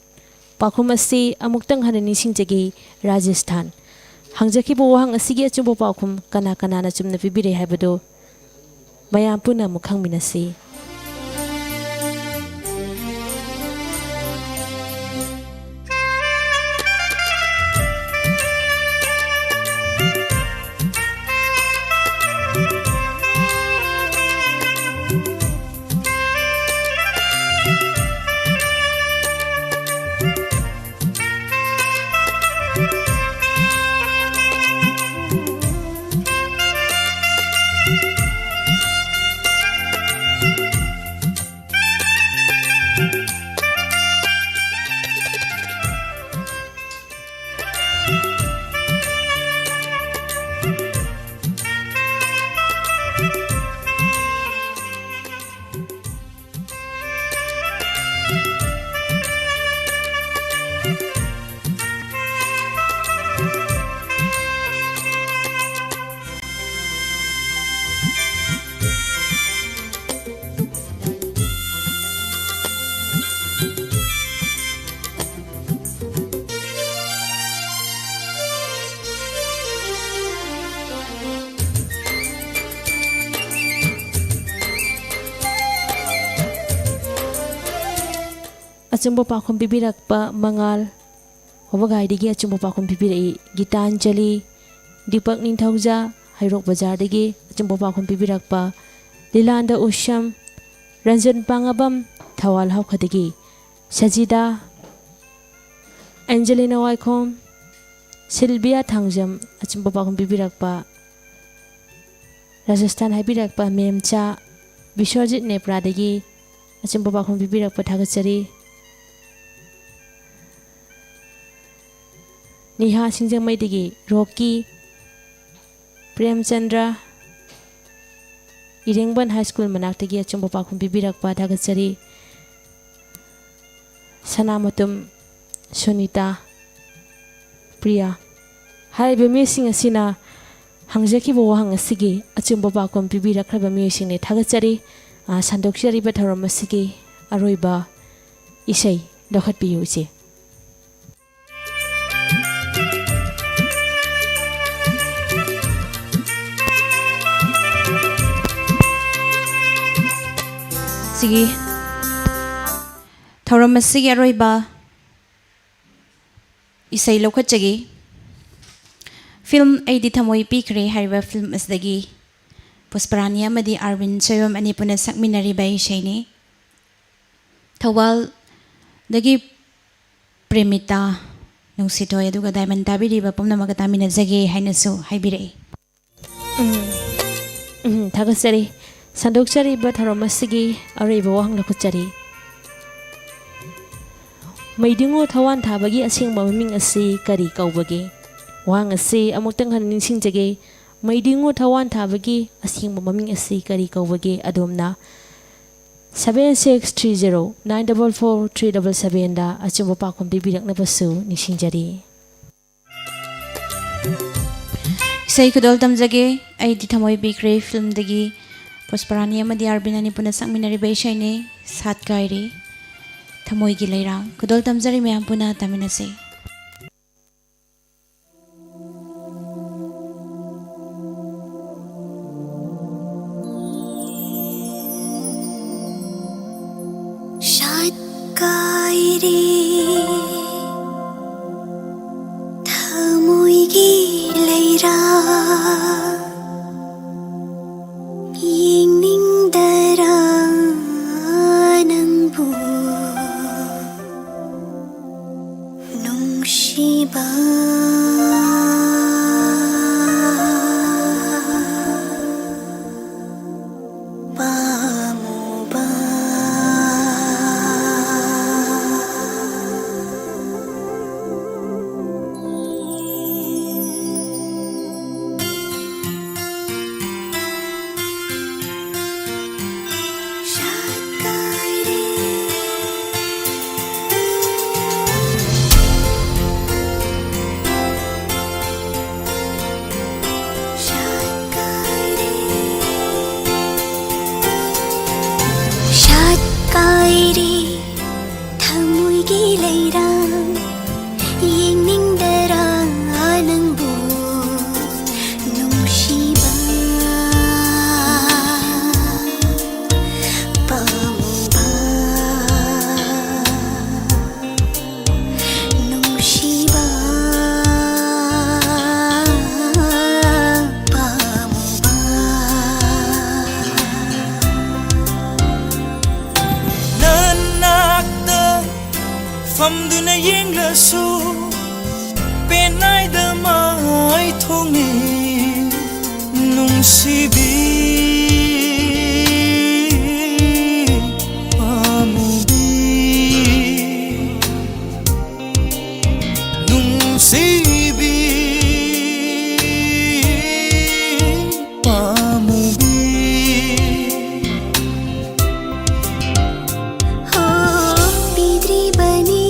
E: पाखुम असे अमुक्तंग हननी सिंजगे राजस्थान हंगजकी बोहंग असिगे चुंबो पाखुम कना कना ना चुमना पिबिरे हाबदो मयाम पुना मुखंग मिनसी अचुंबो पाखुम बिबिरकपा मंगाल होबगाइदगी अचुंबो पाखुम बिबिरई गीतांजलि दीपक निंथौजा हैरोक बाजारदगी अचुंबो पाखुम बिबिरकपा लीलांदा उशम रंजन पांगबम थवाल हाउखदगी सजिदा एंजेलिना वाइखोम सिल्विया थांजम अचुंबो पाखुम बिबिरकपा राजस्थान हाइबिरकपा मेमचा विश्वजित नेप्रादगी अचुंबो पाखुम बिबिरकपा थागचरी निहा सिंजमैदगी रॉकी प्रेमचंद्र इरेंगबन हाई स्कूल मनाक्तगी अचुंबो पाखुम बिबिरकपा थागचरी सनामतुम सुनीता प्रिया हाइबे मिसिंग असिना हंगजकीबो वहांग असिगी अचुंबो पाखुम बिबिरखरबा मिसिंगने थागचरी संदोक्चरीबा थौरम असिगी अरोइबा इसै लखतपियु इचे
D: सिगी थौरम असिगी अरोइबा इसै लखतजगी Film Aidi Thamoi Pikre hariba film asdagi Pusparani amadi Arvind Soyom ani puna sakminariba ishaini Thawal dagi Premita nungsitoy aduga Diamond tabiriba pumnamaga taminajage hainasu haibirei.
E: Thagasari sandokchari ba tharomasigi ariba wahang lakuchari Maidingo thawan thabagi asingba maming asi kari kaubagi wahang asi amuktang han ningsingjage Maidingo thawan thabagi asingba maming asi kari kaubagi adomna 7630-944-377 da achumba pakhom bibirakna basu ningsingjari
D: Isai kudol tamjage Aidi Thamoi Pikre film dagi Pusparani amadi Arvind ani puna sakminariba ishaini Sat Kairi Thamoi gi leirang kudol tamjari mayam puna taminase.
H: Sat Kairi Thamoi gi leirang Yingning nangbu nungsiba pamuba Sat Kairi Thamoi gi leirang Yingning darang nangbu nungsiba pamuba nungsiba pamuba
F: Nanakta famduna yenglasu penai da mai thongi nungsibi pamubi nungsibi pamubi
H: Bidri bani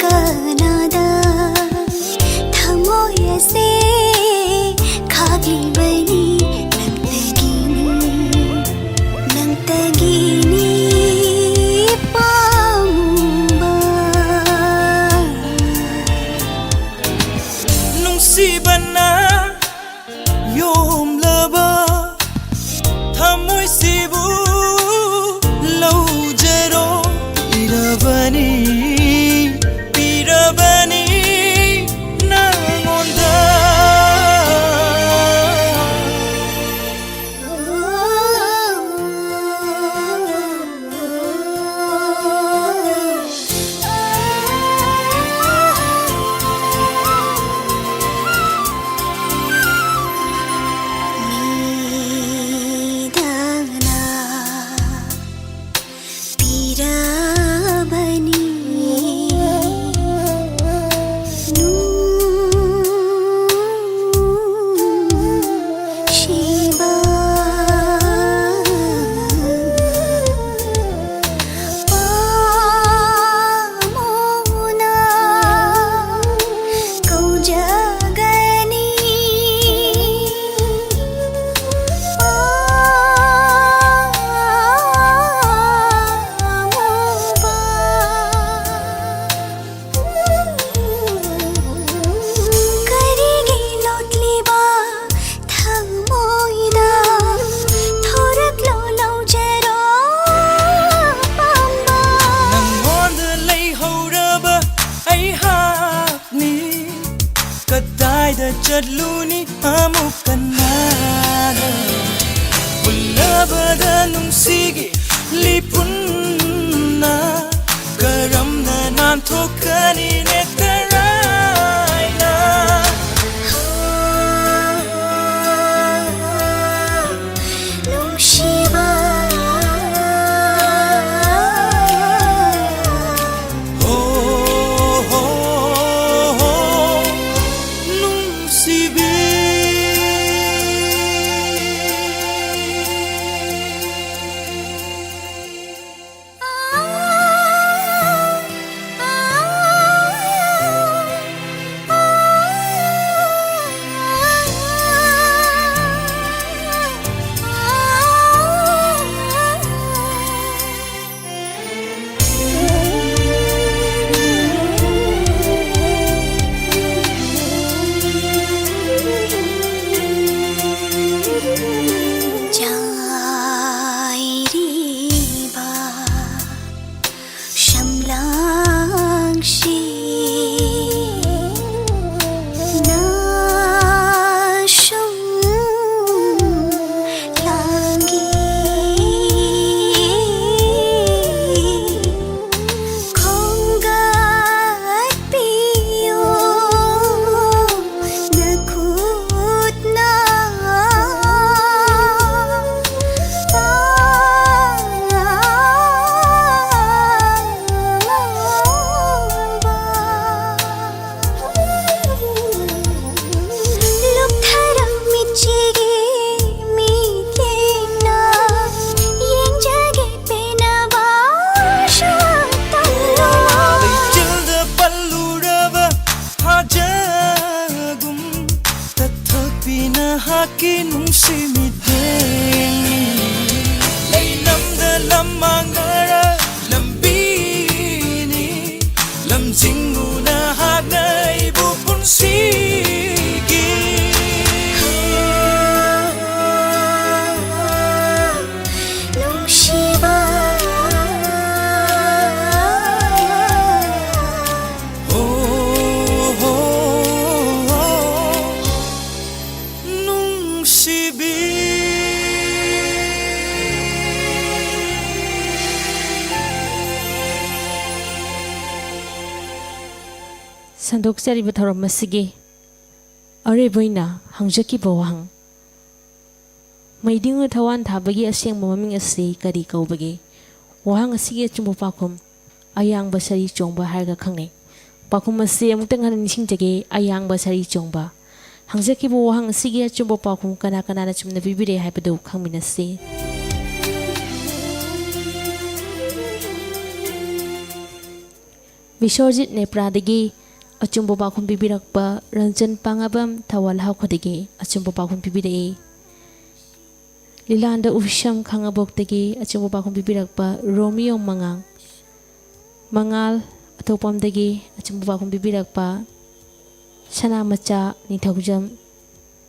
H: kanada thamoi ase khagli bani nangtagini pamba
F: nungsibana yomlaba thamoi sibu laujaro pirabani nangonda ꯀꯗꯥꯏꯗ ꯆꯠꯂꯨꯅꯤ ꯑꯃꯨꯛꯀ ꯅꯥꯅ ꯎꯜꯂꯕꯗ ꯅꯨꯡꯁꯤꯒꯤ ꯂꯤꯄꯨꯟꯅ ꯀꯔꯝꯅ ꯅꯥꯟꯊꯣꯛꯀꯅꯤ ꯅꯦꯛꯇꯔꯥꯏꯅ
H: ꯅꯨꯡꯁꯤꯕ
F: nungsibi
H: जायरिबा शमलांशी नाशुम Langi खोंगात पियो नखुतना
F: ꯂꯩꯆꯤꯜꯗ ꯄꯜꯂꯨꯔꯕ ꯍꯥꯖꯒꯨꯝ ꯇꯠꯊꯣꯛꯄꯤꯅ ꯍꯥꯛꯀꯤ ꯅꯨꯡꯁꯤ ꯃꯤꯠꯌꯦꯡꯅꯤ ꯂꯩꯅꯝꯗ ꯂꯝꯃꯥꯡꯅꯔ ꯂꯝꯕꯤꯅꯤ ꯂꯝꯖꯤꯡꯉꯨꯅ ꯍꯥꯛꯅ ꯑꯩꯕꯨ ꯄꯨꯟꯁꯤꯒꯤ
H: ꯅꯨꯡꯁꯤꯕ
F: nungsibi
E: ꯁꯟꯗꯣꯛꯆꯔꯤꯕ ꯊꯧꯔꯝ ꯑꯁꯤꯒꯤ ꯑꯔꯣꯏꯕ ꯑꯣꯏꯅ ꯍꯪꯖꯈꯤꯕ ꯋꯥꯍꯪ ꯃꯩꯗꯤꯡꯅ ꯊꯋꯥꯟ ꯊꯥꯕꯒꯤ ꯑꯁꯦꯡꯕ ꯃꯃꯤꯡ ꯑꯁꯤ ꯀꯔꯤ ꯀꯧꯕꯒꯦ? ꯋꯥꯍꯪ ꯑꯁꯤꯒꯤ ꯑꯆꯨꯝꯕ ꯄꯥꯎꯈꯨꯝ ꯑꯌꯥꯡꯕ ꯁꯔꯤ ꯆꯣꯡꯕ ꯍꯥꯏꯔꯒ ꯈꯪꯅꯩ꯫ ꯄꯥꯎꯈꯨꯝ ꯑꯁꯤ ꯑꯃꯨꯛꯇꯪ ꯍꯟꯅ ꯅꯤꯡꯁꯤꯡꯖꯒꯦ, ꯑꯌꯥꯡꯕ ꯁꯔꯤ ꯆꯣꯡꯕ꯫ ꯍꯪꯖꯈꯤꯕ ꯋꯥꯍꯪ ꯑꯁꯤꯒꯤ ꯑꯆꯨꯝꯕ ꯄꯥꯎꯈꯨꯝ ꯀꯅꯥ ꯀꯅꯥꯅ ꯆꯨꯝꯅ ꯄꯤꯕꯤꯔꯦ ꯍꯥꯏꯕꯗꯨ ꯈꯪꯃꯤꯟꯅꯁꯤ꯫ ꯕꯤꯁꯣꯔꯖꯤꯠ ꯅꯦꯄ꯭ꯔꯥꯗꯒꯤ ꯑꯆꯨꯝꯕ ꯄꯥꯎꯈꯨꯝ ꯄꯤꯕꯤꯔꯛꯄ ꯔꯟꯖꯟ ꯄꯥꯡꯉꯕꯝ ꯊꯧꯋꯥꯜ ꯍꯥꯎꯈꯗꯒꯤ ꯑꯆꯨꯝꯕ ꯄꯥꯎꯈꯨꯝ ꯄꯤꯕꯤꯔꯛꯏ꯫ ꯂꯤꯂꯥꯟꯗ ꯎꯐꯤꯁꯝ ꯈꯥꯡꯉꯕꯣꯛꯇꯒꯤ ꯑꯆꯨꯝꯕ ꯄꯥꯎꯈꯨꯝ ꯄꯤꯕꯤꯔꯛꯄ ꯔꯣꯃꯤꯌꯣ ꯃꯉꯥꯜ ꯑꯊꯣꯛꯄꯝꯗꯒꯤ ꯑꯆꯨꯝꯕ ꯄꯥꯎꯈꯨꯝ ꯄꯤꯕꯤꯔꯛꯄ ꯁꯅꯥꯃꯆꯥ ꯅꯤꯡꯊꯧꯖꯝ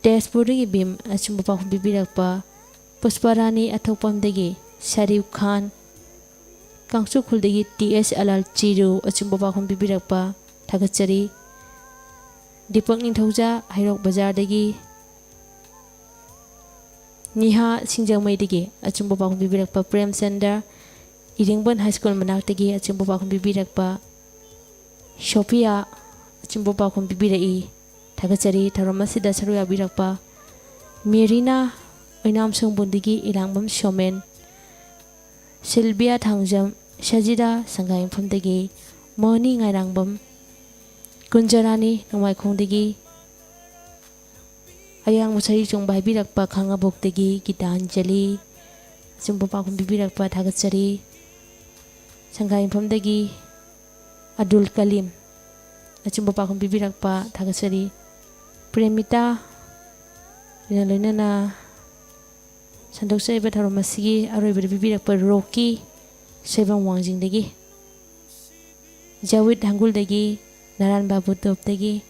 E: ꯇꯦꯖꯄꯨꯔꯗꯒꯤ ꯕꯤꯝ ꯑꯆꯨꯝꯕ ꯄꯥꯎꯈꯨꯝ ꯄꯤꯕꯤꯔꯛꯄ ꯄꯨꯁꯄꯥꯔꯥꯅꯤ ꯑꯊꯣꯛꯄꯝꯗꯒꯤ ꯁꯔꯤꯐ ꯈꯥꯟ ꯀꯥꯡꯆꯨꯈꯨꯜꯗꯒꯤ TS ꯑꯂꯥꯜ ꯆꯤꯔꯨ ꯑꯆꯨꯝꯕ ꯄꯥꯎꯈꯨꯝ ꯄꯤꯕꯤꯔꯛꯄ ꯊꯥꯒꯠꯆꯔꯤ꯫ ꯗꯤꯄꯛ ꯅꯤꯡꯊꯧꯖꯥ ꯍꯩꯔꯣꯛ ꯕꯖꯥꯔꯗꯒꯤ ꯅꯤꯍꯥ ꯁꯤꯡꯖꯃꯩꯗꯒꯤ ꯑꯆꯨꯝꯕ ꯄꯥꯎꯈꯨꯝ ꯄꯤꯕꯤꯔꯛꯄ ꯄ꯭ꯔꯦꯝꯆꯟꯗ꯭ꯔ ꯏꯔꯦꯡꯕꯟ ꯍꯥꯏ ꯁ꯭ꯀꯨꯜ ꯃꯅꯥꯛꯇꯒꯤ ꯑꯆꯨꯝꯕ ꯄꯥꯎꯈꯨꯝ ꯄꯤꯕꯤꯔꯛꯄ ꯁꯣꯐꯤꯌꯥ ꯑꯆꯨꯝꯕ ꯄꯥꯎꯈꯨꯝ ꯄꯤꯕꯤꯔꯛꯏ꯫ ꯊꯥꯒꯠꯆꯔꯤ꯫ ꯊꯧꯔꯝ ꯑꯁꯤꯗ ꯁꯔꯨꯛ ꯌꯥꯕꯤꯔꯛꯄ ꯃꯦꯔꯤꯅꯥ ꯑꯣꯏꯅꯥꯝ ꯁꯣꯡꯕꯨꯟꯗꯒꯤ ꯏꯂꯥꯡꯕꯝ ꯁꯣꯃꯦꯟ, ꯁꯤꯜꯕꯤꯌꯥ ꯊꯥꯡꯖꯝ, ꯁꯖꯤꯗꯥ ꯁꯪꯒꯥꯏꯌꯨꯝꯐꯝꯗꯒꯤ ꯃꯣꯍꯅꯤ ꯉꯥꯏꯔꯥꯡꯕꯝ, ꯀꯨꯟꯖꯔꯥꯅꯤ ꯅꯣꯡꯃꯥꯏꯈꯣꯡꯗꯒꯤ ꯑꯌꯥꯡꯕ ꯁꯔꯤ ꯆꯣꯡꯕ ꯍꯥꯏꯕꯤꯔꯛꯄ ꯈꯥꯡꯉꯕꯣꯛꯇꯒꯤ ꯒꯤꯇꯥꯟꯖꯂꯤ ꯑꯆꯨꯝꯕ ꯄꯥꯎꯈꯨꯝ ꯄꯤꯕꯤꯔꯛꯄ ꯊꯥꯒꯠꯆꯔꯤ꯫ ꯁꯪꯒꯥꯏꯌꯨꯝꯐꯝꯗꯒꯤ ꯑꯗꯨꯜ ꯀꯂꯤꯝ ꯑꯆꯨꯝꯕ ꯄꯥꯎꯈꯨꯝ ꯄꯤꯕꯤꯔꯛꯄ ꯊꯥꯒꯠꯆꯔꯤ꯫ ꯄ꯭ꯔꯦꯃꯤꯇꯥ ꯂꯣꯏꯅꯅ ꯁꯟꯗꯣꯛꯆꯔꯤꯕ ꯊꯧꯔꯝ ꯑꯁꯤꯒꯤ ꯑꯔꯣꯏꯕꯗ ꯄꯤꯕꯤꯔꯛꯄ ꯔꯣꯀꯤ ꯁꯣꯏꯕꯝ ꯋꯥꯡꯖꯤꯡꯗꯒꯤ, ꯖꯥꯋꯤꯠ ꯍꯪꯒꯨꯜꯗꯒꯤ, ꯅꯥꯔꯥꯟ ꯕꯥꯕꯨ ꯇꯣꯞꯇꯒꯤ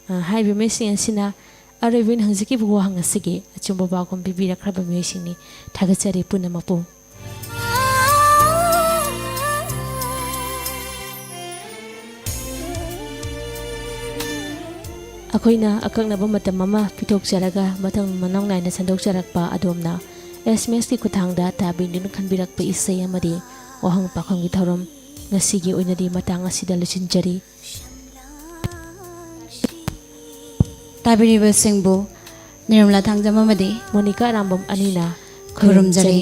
E: ꯍꯥꯏꯔꯤꯕ ꯃꯤꯑꯣꯏꯁꯤꯡ ꯑꯁꯤꯅ ꯑꯔꯣꯏꯕ ꯑꯣꯏꯅ ꯍꯪꯖꯈꯤꯕ ꯋꯥꯍꯪ ꯑꯁꯤꯒꯤ ꯑꯆꯨꯝꯕ ꯄꯥꯎꯈꯨꯝ ꯄꯤꯕꯤꯔꯛꯈ꯭ꯔꯕ ꯃꯤꯑꯣꯏꯁꯤꯡꯅꯤ꯫ ꯊꯥꯒꯠꯆꯔꯤ ꯄꯨꯝꯅꯃꯛꯄꯨ꯫ ꯑꯩꯈꯣꯏꯅ ꯑꯀꯛꯅꯕ ꯃꯇꯝ ꯑꯃ ꯄꯤꯊꯣꯛꯆꯔꯒ ꯃꯊꯪ ꯃꯅꯥꯎ ꯅꯥꯏꯅ ꯁꯟꯗꯣꯛꯆꯔꯛꯄ ꯑꯗꯣꯝꯅ SMSꯀꯤ ꯈꯨꯠꯊꯥꯡꯗ ꯇꯥꯕꯤꯗꯨꯅ ꯈꯟꯕꯤꯔꯛꯄ ꯏꯁꯩ ꯑꯃꯗꯤ ꯋꯥꯍꯪ ꯄꯥꯎꯈꯨꯝꯒꯤ ꯊꯧꯔꯝ ꯉꯁꯤꯒꯤ ꯑꯣꯏꯅꯗꯤ ꯃꯇꯥꯡ ꯑꯁꯤꯗ ꯂꯣꯏꯁꯤꯟꯖꯔꯤ
D: ꯇꯥꯕꯤꯔꯤꯕꯁꯤꯡꯕꯨ ꯅꯤꯔꯃꯂꯥ ꯊꯥꯡꯖꯝ ꯑꯃꯗꯤ
E: ꯃꯣꯅꯤꯀꯥ ꯑꯔꯥꯝꯕꯝ ꯑꯅꯤꯅ
D: ꯈꯨꯔꯨꯝꯖꯔꯤ